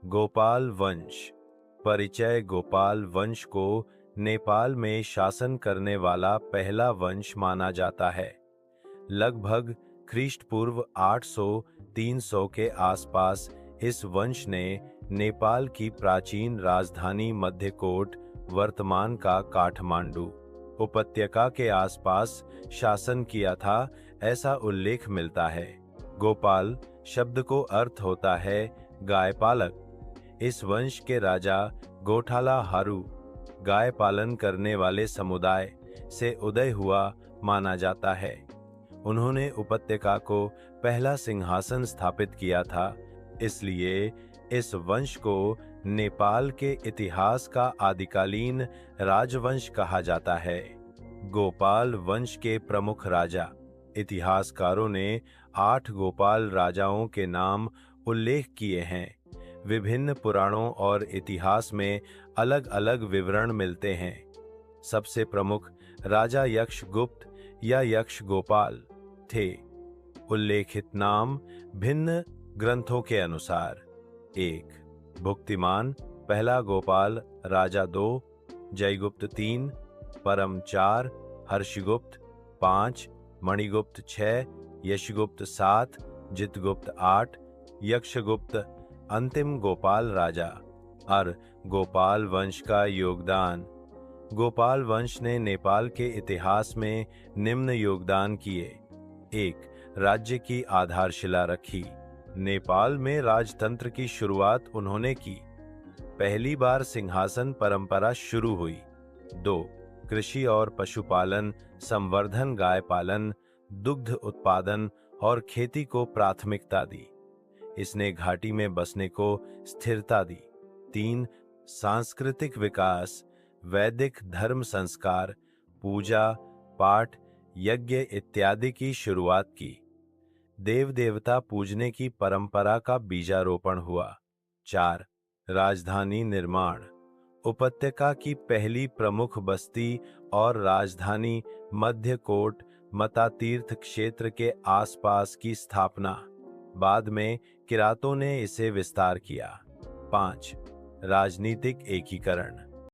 गोपाल वंश। परिचय। गोपाल वंश को नेपाल में शासन करने वाला पहला वंश माना जाता है। लगभग ख्रीष्ट पूर्व 800-300 के आसपास इस वंश ने नेपाल की प्राचीन राजधानी मध्यकोट, वर्तमान का काठमांडू, उपत्यका के आसपास शासन किया था, ऐसा उल्लेख मिलता है। गोपाल शब्द को अर्थ होता है गाय पालक। इस वंश के राजा गोठाला हारू गाय पालन करने वाले समुदाय से उदय हुआ माना जाता है। उन्होंने उपत्यका को पहला सिंहासन स्थापित किया था, इसलिए इस वंश को नेपाल के इतिहास का आदिकालीन राजवंश कहा जाता है। गोपाल वंश के प्रमुख राजा। इतिहासकारों ने 8 गोपाल राजाओं के नाम उल्लेख किए हैं। विभिन्न पुराणों और इतिहास में अलग अलग विवरण मिलते हैं। सबसे प्रमुख राजा यक्ष गुप्त या यक्ष गोपाल थे। उल्लेखित नाम भिन्न ग्रंथों के अनुसार: 1 भुक्तिमान पहला गोपाल राजा 2, जयगुप्त 3, परम 4, हर्षगुप्त 5, मणिगुप्त 6, यशगुप्त 7, जितगुप्त 8, यक्षगुप्त अंतिम गोपाल राजा। और गोपाल वंश का योगदान। गोपाल वंश ने नेपाल के इतिहास में निम्न योगदान किए। 1 राज्य की आधारशिला रखी। नेपाल में राजतंत्र की शुरुआत उन्होंने की। पहली बार सिंहासन परंपरा शुरू हुई। 2 कृषि और पशुपालन, संवर्धन, गाय पालन, दुग्ध उत्पादन और खेती को प्राथमिकता दी। इसने घाटी में बसने को स्थिरता दी। 3 सांस्कृतिक विकास, वैदिक धर्म संस्कार, पूजा पाठ, यज्ञ इत्यादि की शुरुआत की। देव देवता पूजने की परंपरा का बीजारोपण हुआ। 4 राजधानी निर्माण। उपत्यका की पहली प्रमुख बस्ती और राजधानी मध्यकोट मतातीर्थ क्षेत्र के आसपास की स्थापना। बाद में किरातों ने इसे विस्तार किया। 5 राजनीतिक एकीकरण।